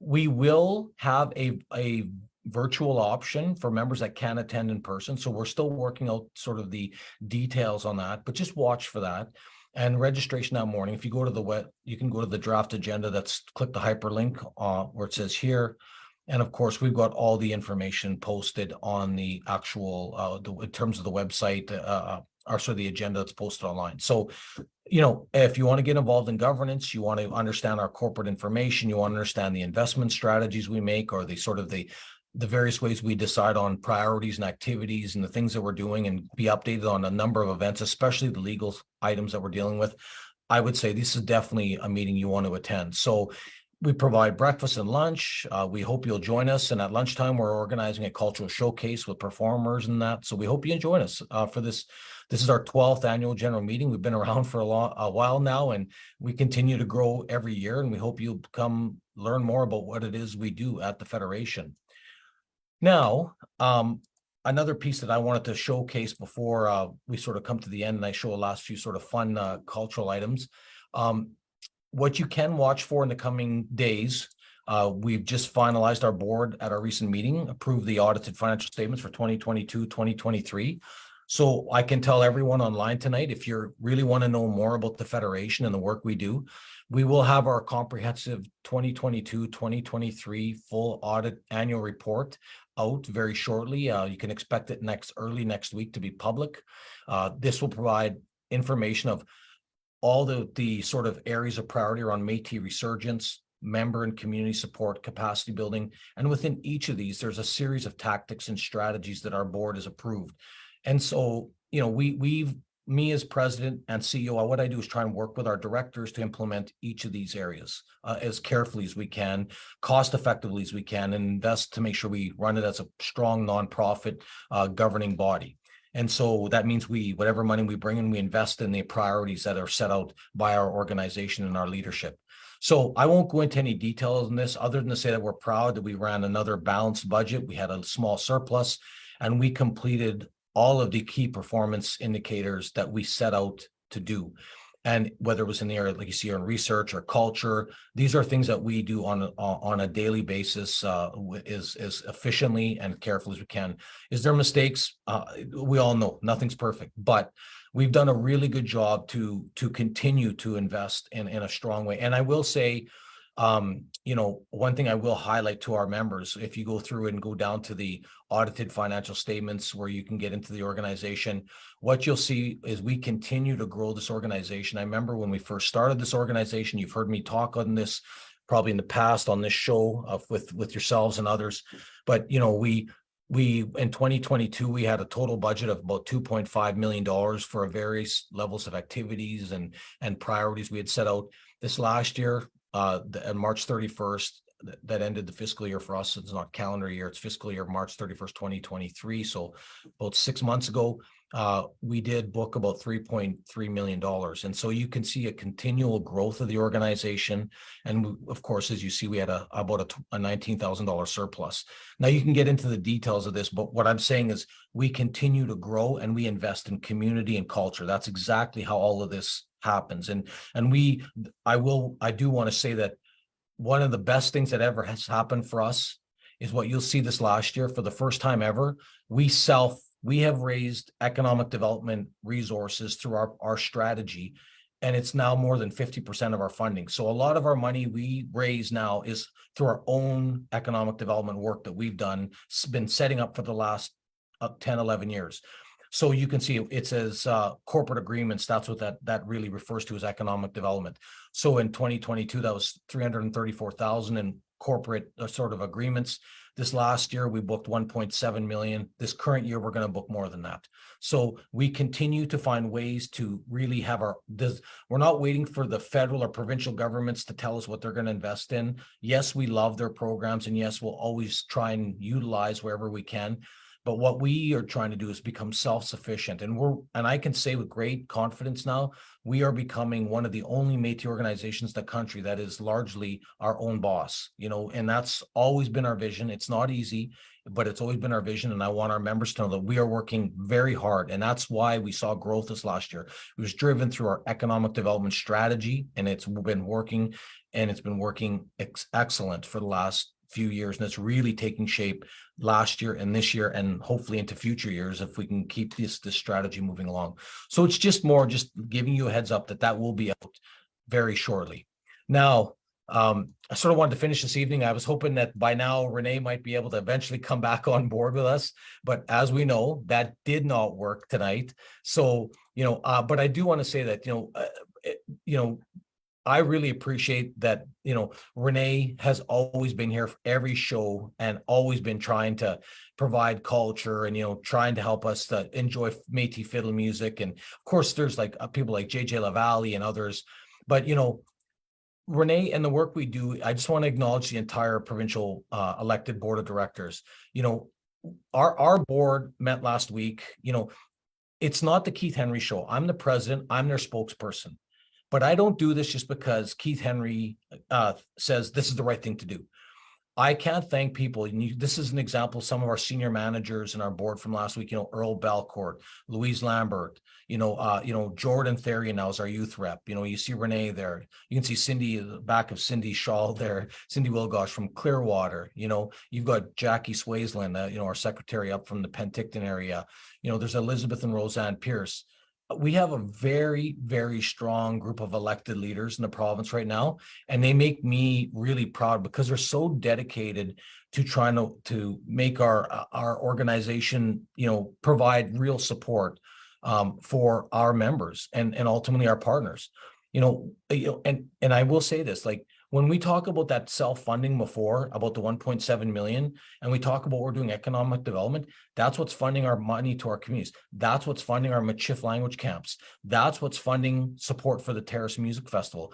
Speaker 1: We will have a virtual option for members that can attend in person. So we're still working out sort of the details on that, but just watch for that. And registration that morning, if you go to you can go to the draft agenda, click the hyperlink where it says here. And of course, we've got all the information posted on the actual, in terms of the website, the agenda that's posted online. So, if you want to get involved in governance, you want to understand our corporate information, you want to understand the investment strategies we make, or the various ways we decide on priorities and activities and the things that we're doing, and be updated on a number of events, especially the legal items that we're dealing with, I would say this is definitely a meeting you want to attend. So we provide breakfast and lunch. We hope you'll join us. And at lunchtime, we're organizing a cultural showcase with performers and that. So we hope you join us for this. This is our 12th annual general meeting. We've been around for a while now, and we continue to grow every year. And we hope you'll come learn more about what it is we do at the Federation. Now, another piece that I wanted to showcase before we sort of come to the end, and I show a last few sort of fun cultural items. What you can watch for in the coming days, we've just finalized our board at our recent meeting, approved the audited financial statements for 2022, 2023. So I can tell everyone online tonight, if you really want to know more about the Federation and the work we do, we will have our comprehensive 2022, 2023 full audit annual report out very shortly. You can expect it early next week to be public. This will provide information of all the sort of areas of priority around Métis resurgence, member and community support, capacity building. And within each of these, there's a series of tactics and strategies that our board has approved. And so, me as president and CEO, what I do is try and work with our directors to implement each of these areas as carefully as we can, cost effectively as we can, and invest to make sure we run it as a strong nonprofit governing body. And so that means whatever money we bring in, we invest in the priorities that are set out by our organization and our leadership. So I won't go into any details on this other than to say that we're proud that we ran another balanced budget. We had a small surplus, and we completed all of the key performance indicators that we set out to do. And whether it was in the area, like you see, on research or culture, these are things that we do on a daily basis, as efficiently and carefully as we can. Is there mistakes? We all know nothing's perfect, but we've done a really good job to continue to invest in a strong way. And I will say, one thing I will highlight to our members, if you go through and go down to the audited financial statements where you can get into the organization, what you'll see is we continue to grow this organization. I remember when we first started this organization, you've heard me talk on this probably in the past on this show with yourselves and others, but we in 2022 we had a total budget of about $2.5 million for various levels of activities and priorities we had set out. This last year, March 31st, that ended the fiscal year for us. It's not calendar year, it's fiscal year, March 31st, 2023. So about 6 months ago, we did book about $3.3 million. And so you can see a continual growth of the organization. And of course, as you see, we had about a $19,000 surplus. Now you can get into the details of this, but what I'm saying is we continue to grow and we invest in community and culture. That's exactly how all of this happens. And I do want to say that one of the best things that ever has happened for us is what you'll see this last year. For the first time ever, we have raised economic development resources through our strategy, and it's now more than 50% of our funding. So a lot of our money we raise now is through our own economic development work that we've done, been setting up for the last 10, 11 years. So you can see it says corporate agreements. That's what that really refers to as economic development. So in 2022, that was 334,000 in corporate sort of agreements. This last year, we booked 1.7 million. This current year, we're going to book more than that. So we continue to find ways to really have we're not waiting for the federal or provincial governments to tell us what they're going to invest in. Yes, we love their programs, and yes, we'll always try and utilize wherever we can. But what we are trying to do is become self-sufficient. And I can say with great confidence now, we are becoming one of the only Métis organizations in the country that is largely our own boss, and that's always been our vision. It's not easy, but it's always been our vision. And I want our members to know that we are working very hard. And that's why we saw growth this last year. It was driven through our economic development strategy, and it's been working, excellent for the last few years, and it's really taking shape last year and this year, and hopefully into future years if we can keep this strategy moving along. So it's just giving you a heads up that will be out very shortly. Now, I sort of wanted to finish this evening. I was hoping that by now Renee might be able to eventually come back on board with us, but as we know, that did not work tonight. So but I do want to say that I really appreciate that, Renee has always been here for every show and always been trying to provide culture and, trying to help us to enjoy Métis fiddle music. And of course, there's people like JJ LaValle and others, but, Renee and the work we do, I just want to acknowledge the entire provincial elected board of directors. Our board met last week. It's not the Keith Henry show. I'm the president. I'm their spokesperson. But I don't do this just because Keith Henry says this is the right thing to do. I can't thank people. This is an example of some of our senior managers in our board from last week. Earl Belcourt, Louise Lambert, Jordan Therian now is our youth rep. You see Renee there. You can see Cindy, the back of Cindy Shaw there, Cindy Wilgosh from Clearwater. You've got Jackie Swaysland, our secretary up from the Penticton area. There's Elizabeth and Roseanne Pierce. We have a very, very strong group of elected leaders in the province right now, and they make me really proud because they're so dedicated to trying to make our organization, provide real support for our members and ultimately our partners. And I will say this, when we talk about that self-funding before, about the 1.7 million, and we talk about we're doing economic development, that's what's funding our money to our communities. That's what's funding our Michif language camps. That's what's funding support for the Terrace Music Festival.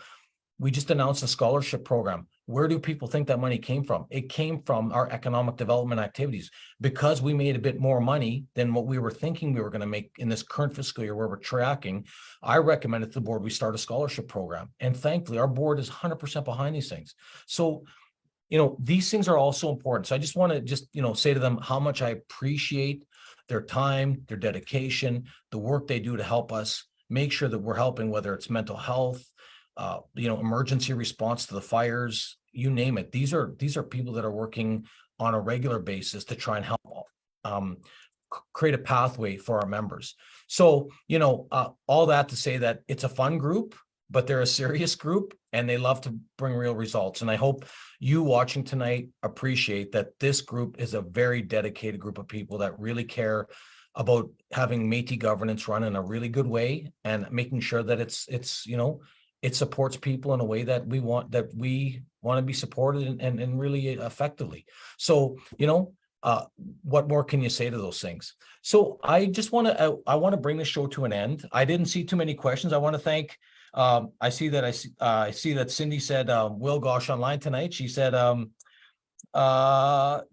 Speaker 1: We just announced a scholarship program. Where do people think that money came from? It came from our economic development activities. Because we made a bit more money than what we were thinking we were going to make in this current fiscal year where we're tracking, I recommended to the board we start a scholarship program. And thankfully, our board is 100% behind these things. So, these things are also important. So I just want to say to them how much I appreciate their time, their dedication, the work they do to help us make sure that we're helping, whether it's mental health, emergency response to the fires, you name it. These are people that are working on a regular basis to try and help create a pathway for our members. So, all that to say that it's a fun group, but they're a serious group and they love to bring real results. And I hope you watching tonight appreciate that this group is a very dedicated group of people that really care about having Métis governance run in a really good way and making sure that it supports people in a way that we want to be supported and really effectively. So, what more can you say to those things? So I just want to bring the show to an end. I didn't see too many questions. I want to thank, I see that Cindy said, Will Gosh online tonight. She said,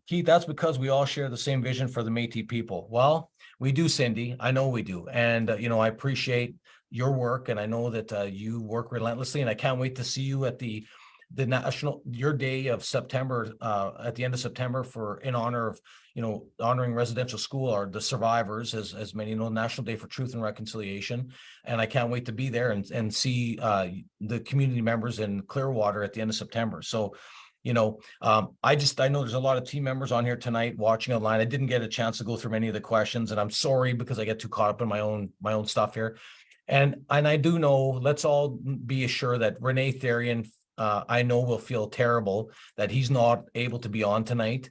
Speaker 1: Keith, that's because we all share the same vision for the Métis people. Well, we do, Cindy. I know we do. And, I appreciate your work, and I know that you work relentlessly, and I can't wait to see you at your day of September, at the end of September, in honor of, honoring residential school or the survivors, as many know, National Day for Truth and Reconciliation. And I can't wait to be there and see the community members in Clearwater at the end of September. So, I know there's a lot of team members on here tonight watching online. I didn't get a chance to go through many of the questions, and I'm sorry because I get too caught up in my own stuff here. And I do know, let's all be assured that Renee Therian, I know will feel terrible that he's not able to be on tonight.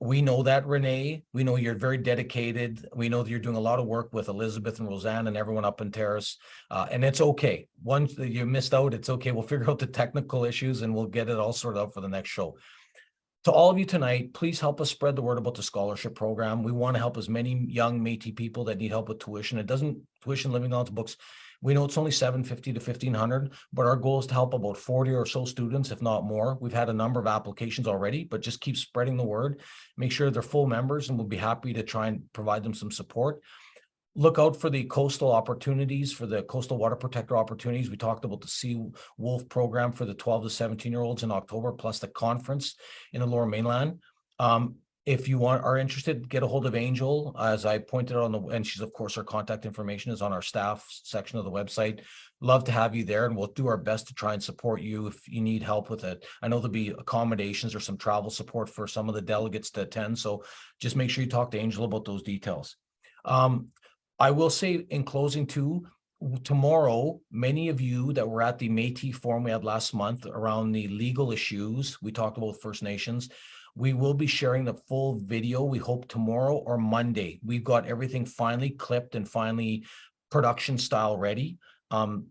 Speaker 1: We know that, Renee. We know you're very dedicated. We know that you're doing a lot of work with Elizabeth and Roseanne and everyone up in Terrace. And it's okay. Once you missed out, it's okay. We'll figure out the technical issues and we'll get it all sorted out for the next show. To all of you tonight, please help us spread the word about the scholarship program. We want to help as many young Métis people that need help with tuition. Tuition, living allowance, books. We know it's only $750 to $1,500, but our goal is to help about 40 or so students, if not more. We've had a number of applications already, but just keep spreading the word. Make sure they're full members, and we'll be happy to try and provide them some support. Look out for the coastal opportunities, for the coastal water protector opportunities. We talked about the Sea Wolf program for the 12 to 17-year-olds in October, plus the conference in the Lower Mainland. If you are interested, get a hold of Angel, as I pointed out and she's, of course, our contact information is on our staff section of the website. Love to have you there, and we'll do our best to try and support you if you need help with it. I know there'll be accommodations or some travel support for some of the delegates to attend, so just make sure you talk to Angel about those details. I will say in closing too, tomorrow, many of you that were at the Métis forum we had last month around the legal issues, we talked about First Nations. We will be sharing the full video, we hope tomorrow or Monday. We've got everything finally clipped and finally production style ready.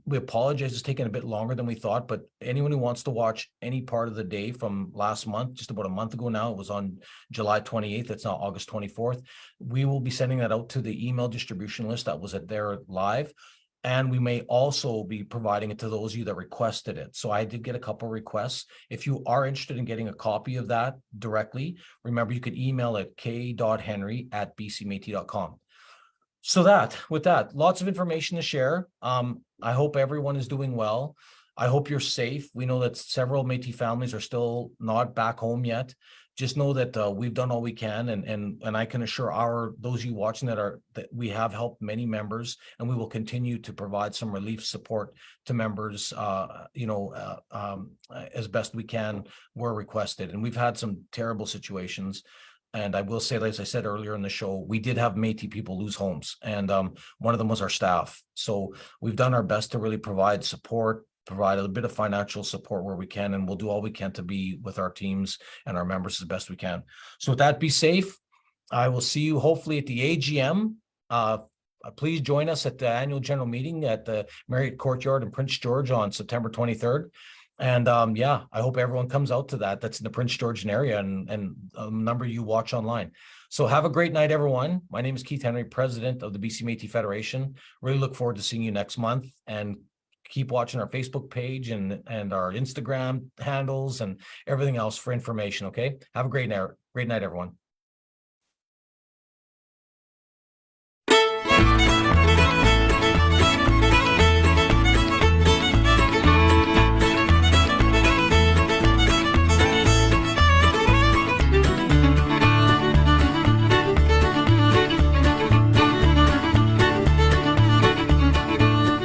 Speaker 1: We apologize, it's taken a bit longer than we thought, but anyone who wants to watch any part of the day from last month, just about a month ago now, it was on July 28th, it's now August 24th. We will be sending that out to the email distribution list that was there live. And we may also be providing it to those of you that requested it. So I did get a couple of requests. If you are interested in getting a copy of that directly, remember you could email at k.henry@bcmétis.com. So with that, lots of information to share. I hope everyone is doing well. I hope you're safe. We know that several Métis families are still not back home yet. Just know that we've done all we can, and I can assure those of you watching that we have helped many members, and we will continue to provide some relief support to members, as best we can where requested. And we've had some terrible situations. And I will say, as I said earlier in the show, we did have Métis people lose homes, and one of them was our staff. So we've done our best to really provide support, provide a bit of financial support where we can, and we'll do all we can to be with our teams and our members as best we can. So with that, be safe. I will see you hopefully at the AGM. Please join us at the annual general meeting at the Marriott Courtyard in Prince George on September 23rd. And I hope everyone comes out to that. That's in the Prince Georgian area, and a number of you watch online. So have a great night, everyone. My name is Keith Henry, president of the BC Métis Federation. Really look forward to seeing you next month, and keep watching our Facebook page and our Instagram handles and everything else for information. Okay. Have a great night, everyone.